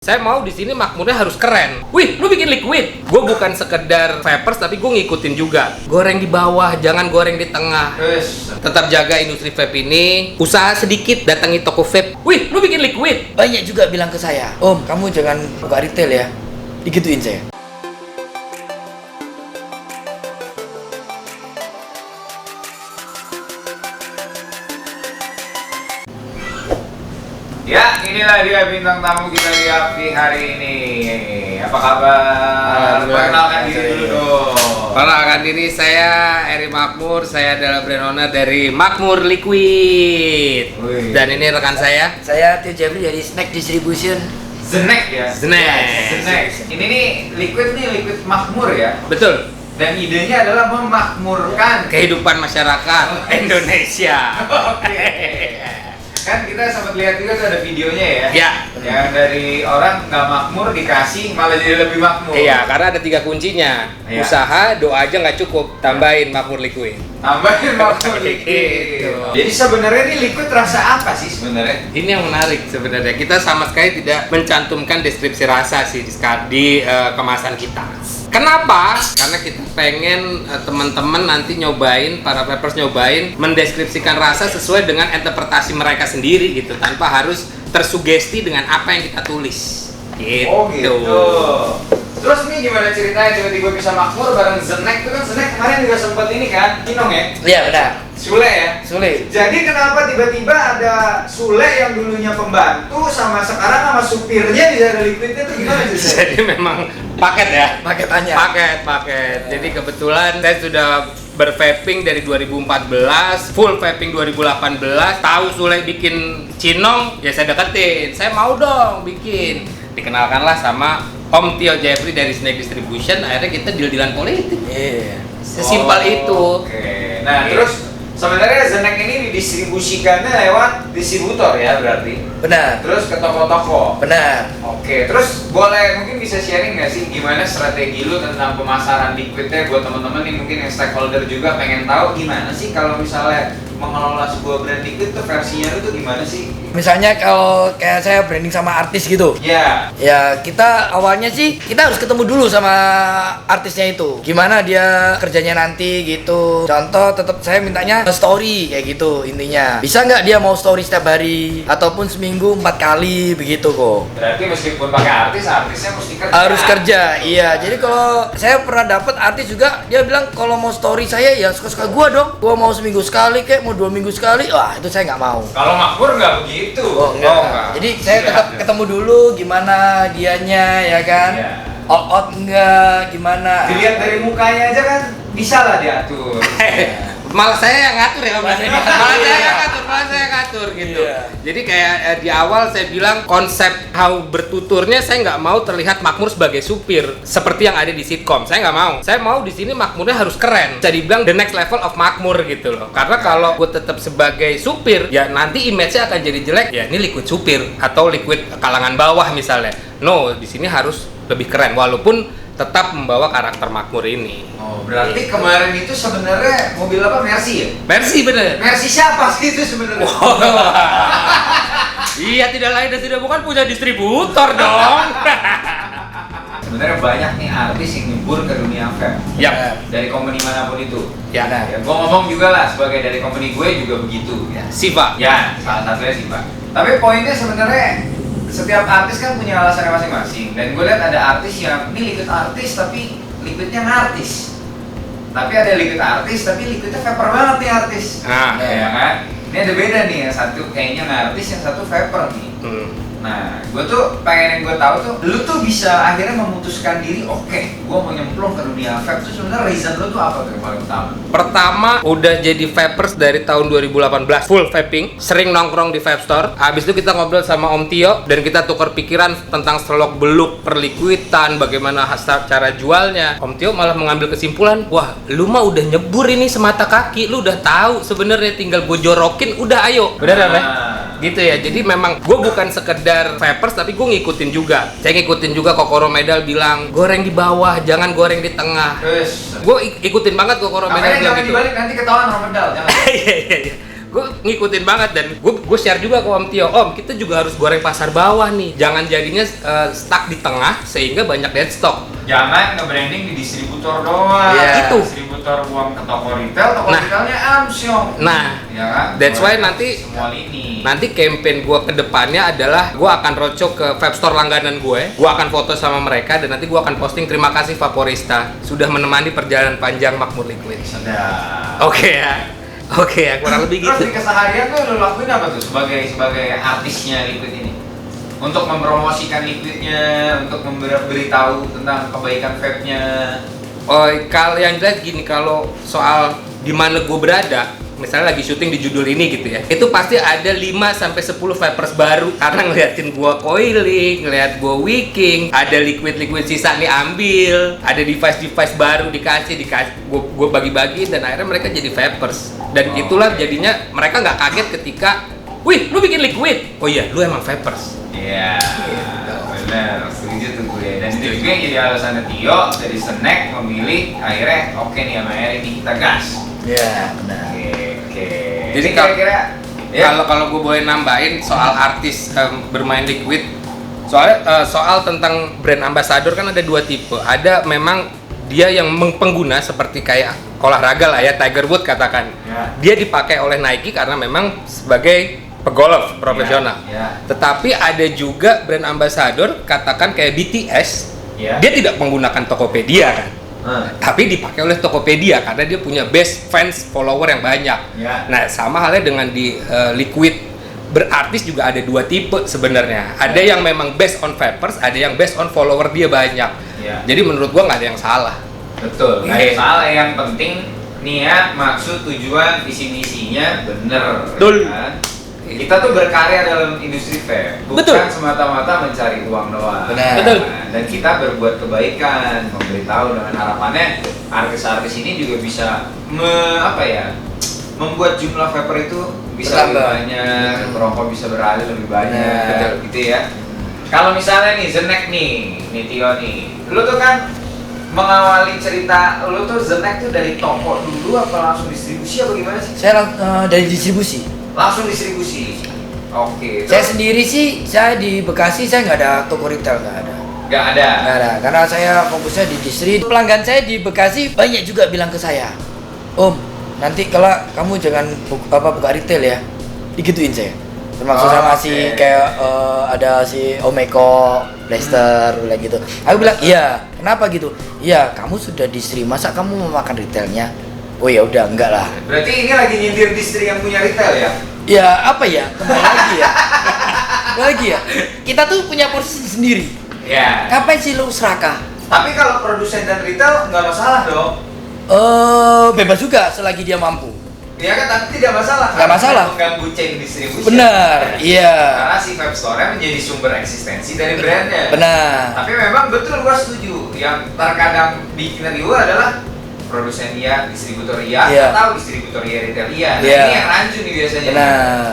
Saya mau di sini makmurnya harus keren. Wih, lu bikin liquid. Gue bukan sekedar vapers, tapi gue ngikutin juga. Goreng di bawah, jangan goreng di tengah. Tetap jaga industri vape ini. Usaha sedikit, datangi toko vape. Wih, lu bikin liquid. Banyak juga bilang ke saya, Om, kamu jangan buka retail ya. Digituin saya. Ya, inilah dia bintang tamu kita di Api hari ini. Apa kabar? Perkenalkan diri dulu dong. Perkenalkan diri, saya Eri Makmur. Saya adalah brand owner dari Makmur Liquid. Wih. Dan ini rekan saya. Saya Tio Jeffrey dari Snack Distribution. Zenek ya? Zenek. Zenek. Ini nih liquid makmur ya? Betul. Dan idenya adalah memakmurkan Kehidupan masyarakat Indonesia. Oke. Kan kita sempat lihat juga tuh ada videonya ya? Ya. Yang dari orang nggak makmur dikasih malah jadi lebih makmur. Iya, karena ada 3 kuncinya. Iya. Usaha, doa aja nggak cukup. Tambahin Makmur Liquid. Tambahin makmur liquid. Gitu. Jadi sebenarnya ini liquid rasa apa sih sebenarnya? Ini yang menarik sebenarnya. Kita sama sekali tidak mencantumkan deskripsi rasa sih di kemasan kita. Kenapa? Karena kita pengen teman-teman nanti nyobain, para vapers nyobain, mendeskripsikan rasa sesuai dengan interpretasi mereka sendiri gitu, tanpa harus tersugesti dengan apa yang kita tulis. Gitu. Oh gitu. Terus nih gimana ceritanya tiba-tiba bisa makmur bareng Zenek tuh kan? Zenek kemarin juga sempat ini kan, Kinong ya? Iya benar. Sule ya? Sulit. Jadi kenapa tiba-tiba ada Sule yang dulunya pembantu sama sekarang sama supirnya bisa ada liquidnya tuh gimana sih? Jadi memang paket ya. Paketannya. Paket. Jadi kebetulan saya sudah bervaping dari 2014, full vaping 2018. Tahu Sule bikin cinong, ya saya deketin. Saya mau dong bikin. Dikenalkanlah sama Om Tio Jeffrey dari Snack Distribution. Akhirnya kita deal-dealan politik. Iya. Sesimpel itu. Oke. Nah Oke. terus sebenarnya Zenek ini didistribusikannya lewat distributor ya berarti? Benar. Terus ke toko-toko? Benar. Oke, terus boleh mungkin bisa sharing nggak sih gimana strategi lu tentang pemasaran liquidnya buat teman-teman nih mungkin yang stakeholder juga pengen tahu gimana sih kalau misalnya mengelola sebuah brand liquid tuh versinya lu tuh gimana sih? Misalnya kalau kayak saya branding sama artis gitu. Ya, Ya kita awalnya sih kita harus ketemu dulu sama artisnya itu. Gimana dia kerjanya nanti gitu. Contoh tetap saya mintanya story kayak gitu intinya. Bisa nggak dia mau story setiap hari ataupun seminggu 4 kali begitu kok. berarti meskipun pakai artisnya mesti kerja. Harus kerja, iya. Jadi kalau saya pernah dapat artis juga dia bilang kalau mau story saya ya suka-suka gua dong. Gua mau seminggu sekali kayak mau 2 minggu sekali. Wah itu saya nggak mau. Kalau makmur nggak begitu. Oh enggak. Jadi saya tetap ketemu dulu gimana dianya ya kan. Iya. Out enggak gimana. Dilihat dari mukanya aja kan bisa lah diatur. Malah saya yang ngatur ya Om. Malah saya yang ngatur gitu. Iya. Jadi kayak di awal saya bilang konsep how bertuturnya saya nggak mau terlihat makmur sebagai supir seperti yang ada di sitkom. Saya nggak mau. Saya mau di sini makmurnya harus keren. Bisa dibilang the next level of makmur gitu loh. Karena kalau gue tetap sebagai supir, ya nanti image-nya akan jadi jelek. Ya ini liquid supir atau liquid kalangan bawah misalnya. No, di sini harus lebih keren walaupun tetap membawa karakter makmur ini. Oh, berarti kemarin itu sebenarnya mobil apa Mercy ya? Mercy bener. Mercy siapa sih itu sebenarnya? Iya, tidak lain dan tidak bukan punya distributor dong. Sebenarnya banyak nih artis yang nyebur ke dunia vape. Ya, Dari company manapun itu. ya. Ya, gue ngomong juga lah sebagai dari company gue juga begitu. Ya, Siva. ya salah satunya sih Pak. Tapi poinnya sebenarnya setiap artis kan punya alasannya masing-masing. Dan gue lihat ada artis yang ini liquid artis tapi liquidnya artis. Tapi ada liquid artis tapi liquidnya vapor banget nih artis. Nah, Ya kan? Ini ada beda nih, yang satu kayaknya artis, yang satu vapor nih. Nah, gue tuh pengen yang gue tahu tuh, lu tuh bisa akhirnya memutuskan diri, oke, gue mau nyemplung ke dunia vape tuh sebenarnya reason lu tuh apa tuh yang paling utama? Pertama udah jadi vapers dari tahun 2018 full vaping, sering nongkrong di vape store. Habis itu kita ngobrol sama Om Tio dan kita tukar pikiran tentang selok beluk perliquidan, bagaimana cara jualnya. Om Tio malah mengambil kesimpulan, wah lu mah udah nyebur ini semata kaki, lu udah tahu sebenarnya tinggal gue jorokin, udah ayo. Bener apa? Gitu ya. Jadi memang gue bukan sekedar vapers tapi gue ngikutin juga. Saya ngikutin juga Kokoro Medal bilang goreng di bawah, jangan goreng di tengah. Terus, Gue ikutin banget Kokoro Medal makanya bilang jangan gitu. dibalik nanti ketahuan sama medal, jangan. Iya. gue ngikutin banget dan gue share juga ke Om Tio, Om kita juga harus goreng pasar bawah nih, jangan jadinya stuck di tengah sehingga banyak dead stock. Jangan nge-branding di distributor doang. Itu. Distributor buang ke toko retailnya Amsyong. Nah, ya kan? that's why nanti semua lini. Nanti campaign gue ke depannya adalah gue akan roadshow ke vape store langganan gue akan foto sama mereka dan nanti gue akan posting terima kasih Vaporista sudah menemani perjalanan panjang Makmur Liquid. Sedap. Oke ya, kurang lebih Terus gitu. di keseharian tuh lo lakuin apa tuh sebagai artisnya Liquid ini? Untuk mempromosikan Liquidnya, untuk memberitahu tentang kebaikan vape-nya. Oh, kalau yang jelas gini, kalau soal di mana gue berada, misalnya lagi syuting di judul ini gitu ya, itu pasti ada 5-10 vapers baru karena ngeliatin gue coiling, ngeliat gue wicking, ada liquid sisa nih ambil, ada device baru dikasih gue bagi-bagi dan akhirnya mereka jadi vapers. Dan itulah jadinya mereka nggak kaget ketika, wih lu bikin liquid, oh iya lu emang vapers. Iya, benar, setuju tuh gue. Dan itu juga yang jadi alasan Tio dari snack memilih akhirnya oke nih sama Eri ini kita gas. Iya, benar. Oke. Jadi kira-kira kalau gue boleh nambahin soal artis bermain liquid, soal tentang brand ambassador kan ada dua tipe. Ada memang dia yang pengguna seperti kayak olahraga lah ya, Tiger Woods katakan. Ya. Dia dipakai oleh Nike karena memang sebagai pegolf profesional. Ya. Tetapi ada juga brand ambassador katakan kayak BTS. Ya. Dia tidak menggunakan Tokopedia kan. Tapi dipakai oleh Tokopedia karena dia punya base fans follower yang banyak. Ya. Nah, sama halnya dengan di Liquid, berartis juga ada dua tipe sebenarnya. Ada yang memang based on vapers, ada yang based on follower dia banyak. Ya. Jadi menurut gua nggak ada yang salah. Betul. Nggak ada salah, yang penting niat, maksud, tujuan, visi misinya bener. Betul. Kan? Kita tuh berkarya dalam industri vape, bukan Betul. semata-mata mencari uang doang. Benar. Betul. Dan kita berbuat kebaikan, memberitahu dengan harapannya artis-artis ini juga bisa membuat jumlah vapor itu bisa lebih Bertambah. banyak, perokok bisa beralih lebih banyak, Benar. gitu ya. Kalau misalnya nih Zenek nih Tio nih, lu tuh kan mengawali cerita lu tuh Zenek tuh dari toko dulu apa langsung distribusi apa gimana sih? Saya dari distribusi. Langsung distribusi. Oke. Saya sendiri sih, saya di Bekasi saya nggak ada toko retail, nggak ada. Nggak ada. Nggak ada, karena saya fokusnya di distri. Pelanggan saya di Bekasi banyak juga bilang ke saya, Om, nanti kalau kamu jangan buka retail ya, digituin saya. Termasuk sama si kayak ada si Omeko, Blaster, bilang gitu. Aku bilang iya, kenapa gitu? Iya, kamu sudah distri, masa kamu mau makan retailnya? Oh ya udah, enggak lah. Berarti ini lagi nyindir distri yang punya retail ya? Ya apa ya, kembali lagi ya. Kembali lagi ya. Kita tuh punya porsi sendiri. Ya. Ngapain sih lu serakah? Tapi kalau produsen dan retail nggak masalah dong. Bebas juga selagi dia mampu. Ya kan, tapi tidak masalah. Nggak Karena masalah. Mengganggu chain distribusi. Benar, iya. Karena si vape store menjadi sumber eksistensi dari brandnya. Benar. Tapi memang betul, gua setuju. Yang terkadang bikin riuh adalah produsen iya, distributor iya, Iya. atau distributor iya, retail iya. Nah, Iya. ini yang rancu nih biasanya. Benar.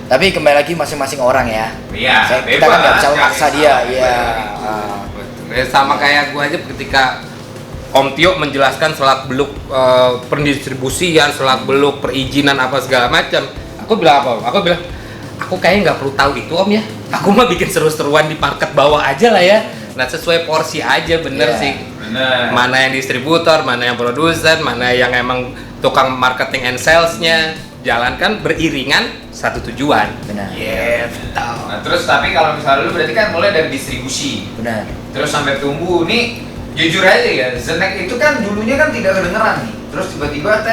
Tapi kembali lagi masing-masing orang ya. Iya, Kita kan nggak bisa memaksa dia. Iya. Sama kayak gua aja ketika Om Tio menjelaskan selak beluk pendistribusian, selak beluk perizinan apa segala macam. Aku bilang apa? Om? Aku bilang, aku kayaknya nggak perlu tahu itu Om ya. Aku mah bikin seru-seruan di market bawah aja lah ya. Nah sesuai porsi aja bener Iya. sih. Benar. Mana yang distributor, mana yang produsen, mana yang emang tukang marketing and salesnya. Jalankan beriringan satu tujuan. Benar. Betul. Nah, terus tapi kalau misalnya lu berarti kan mulai dari distribusi. Benar. Terus sampai tumbuh nih, jujur aja ya, Zenek itu kan dulunya kan tidak kedengeran nih. Terus tiba-tiba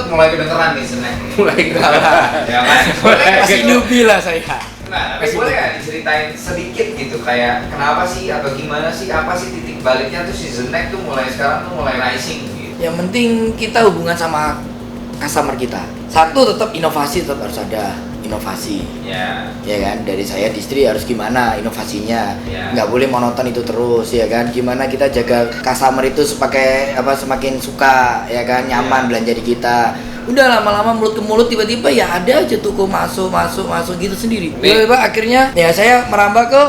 mulai kedengeran nih Zenek. Mulai kalah. Ya kan? Boleh nggak Masih sih lu? newbie lah saya. Nah, tapi boleh nggak diceritain sedikit gitu kayak kenapa sih atau gimana sih, apa sih titik baliknya tuh si Zenek tuh mulai sekarang tuh mulai rising gitu. Yang penting kita hubungan sama customer kita. Satu, tetap inovasi tetap harus ada. Inovasi. Ya. Ya kan, dari saya distri harus gimana inovasinya, Ya. nggak boleh monoton itu terus ya kan, gimana kita jaga customer itu semakin suka ya kan, nyaman Ya. belanja di kita. Udah lama-lama mulut ke mulut tiba-tiba ya ada aja toko masuk gitu sendiri. Tiba-tiba akhirnya ya saya merambah ke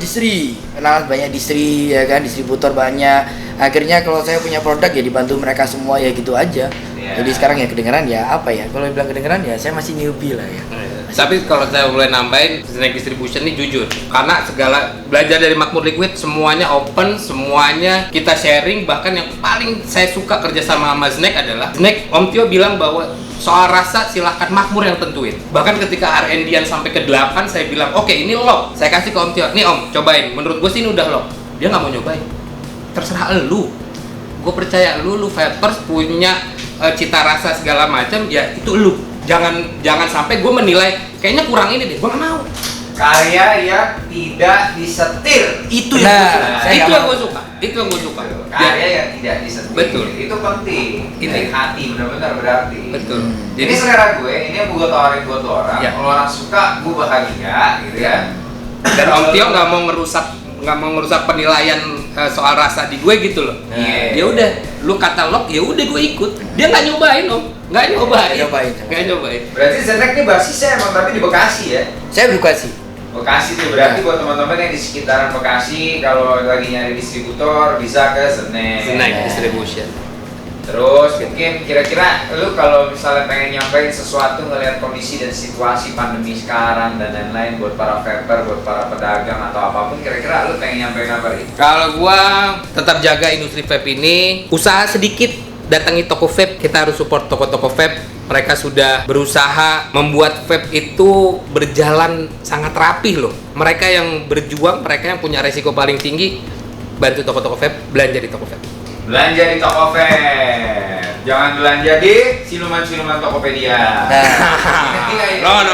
distri, kenal banyak distri ya kan, distributor banyak. Akhirnya kalau saya punya produk ya dibantu mereka semua ya gitu aja. Ya. Jadi sekarang ya kedengeran ya apa ya? Kalau bilang kedengeran ya saya masih newbie lah ya. Tapi kalau saya boleh nambahin, Snack Distribution ini jujur, karena segala belajar dari Makmur Liquid semuanya open, semuanya kita sharing. Bahkan yang paling saya suka kerja sama Snack adalah Snack, Om Tio bilang bahwa soal rasa silahkan Makmur yang tentuin. Bahkan ketika R&D-an sampai ke 8, saya bilang oke, ini lock, saya kasih ke Om Tio, nih Om cobain, menurut gue sih ini udah lock. Dia nggak mau nyobain, terserah lu, gue percaya lu vapers punya cita rasa segala macam, ya itu lu. Jangan sampai gue menilai kayaknya kurang ini deh, gue nggak mau. Karya yang tidak disetir. Itu yang gue suka. Itu yang gue suka. Karya yang tidak disetir. Betul. Itu penting. Itu hati benar-benar berarti. Betul. Jadi selera gue, ini yang gue tawarin buat orang. Ya. Kalau orang suka, gue bahagia, gitu ya. Dan Om Tio nggak mau ngerusak penilaian soal rasa di gue gitu loh. Iya. Ya udah, lu katalog, ya udah gue ikut. Dia nggak nyobain Om, nggak nyobain. Berarti Snack ini basisnya emang tapi di Bekasi ya? Saya Bekasi. Bekasi tuh berarti buat teman-teman yang di sekitaran Bekasi, kalau lagi nyari distributor bisa ke Snack Distribution. Terus mungkin kira-kira lu kalau misalnya pengen nyampein sesuatu ngelihat kondisi dan situasi pandemi sekarang dan lain-lain buat para vapor, buat para pedagang atau apapun, kira-kira lu pengen nyampein apa nih? Kalau gua tetap jaga industri vape ini, usaha sedikit, datangi toko vape, kita harus support toko-toko vape. Mereka sudah berusaha membuat vape itu berjalan sangat rapih loh. Mereka yang berjuang, mereka yang punya resiko paling tinggi, bantu toko-toko vape, belanja di toko vape. Belanja di Tokopedia. Jangan belanja di siluman-siluman Tokopedia. No.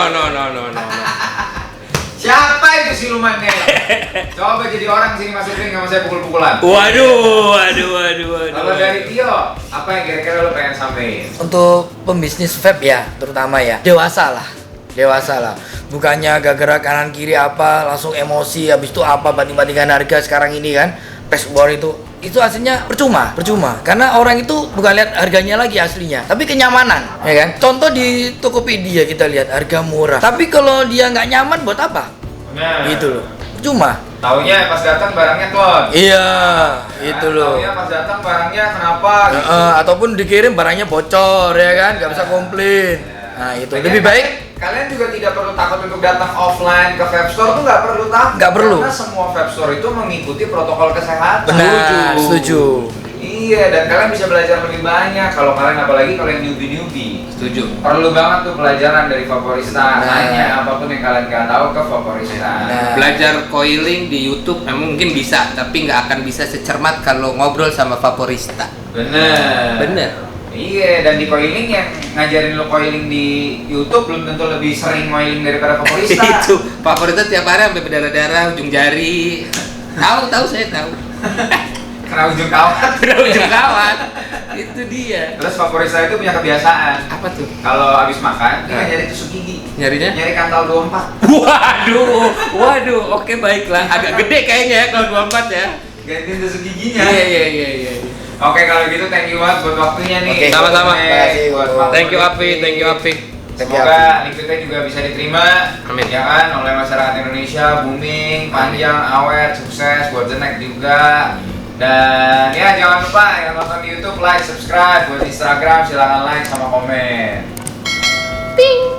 Siapa itu silumannya? Coba jadi orang sini Mas Irving, sama saya pukul-pukulan. Waduh. Kalau dari Tio, apa yang kira-kira lo pengen sampein? Untuk pembisnis vape ya, terutama ya, dewasa lah. Bukannya gara-gara kanan kiri apa langsung emosi, habis itu apa banding-bandingkan harga sekarang ini kan. Press war itu aslinya percuma karena orang itu bukan lihat harganya lagi aslinya tapi kenyamanan, ya kan. Contoh di Tokopedia kita lihat harga murah tapi kalau dia nggak nyaman buat apa? Nah, Gitu loh, percuma. taunya pas datang barangnya klon. Iya, itu loh. Taunya pas datang barangnya kenapa gitu. Ataupun dikirim barangnya bocor, ya kan, nggak bisa komplain. Nah itu lebih baik. Kalian juga tidak perlu takut untuk datang offline ke vape store, tuh nggak perlu takut. Nggak perlu. Karena semua vape store itu mengikuti protokol kesehatan. Benar, setuju. Iya, dan kalian bisa belajar lebih banyak kalau kalian, apalagi kalau yang newbie. Setuju. Perlu banget tuh pelajaran dari Vaporista. Nanya apapun yang kalian nggak tahu ke Vaporista. Belajar coiling di YouTube memang mungkin bisa, tapi nggak akan bisa secermat kalau ngobrol sama Vaporista. Bener. Iya, dan di coiling yang ngajarin lo coiling di YouTube belum tentu lebih sering coiling daripada Vaporista. Itu Vaporista tiap hari sampai berdarah-darah ujung jari. Tahu saya tahu. Kena ujung kawat. Itu dia. Terus Vaporista itu punya kebiasaan. Apa tuh? Kalau habis makan, dia nyari tusuk gigi. Nyarinya? Nyari kantal 24. Waduh, oke baiklah. Agak gede kayaknya ya kalau 24 ya. Gantiin tusuk giginya. Iya. Oke, kalau gitu thank you banget buat waktunya nih. Oke, sama-sama. Thank you Api. Semoga liquidnya juga bisa diterima. Amin. Ya kan, oleh masyarakat Indonesia, booming, panjang, awet, sukses buat Snack juga. Dan ya jangan lupa yang nonton di YouTube like, subscribe, buat Instagram silahkan like sama komen. Ting.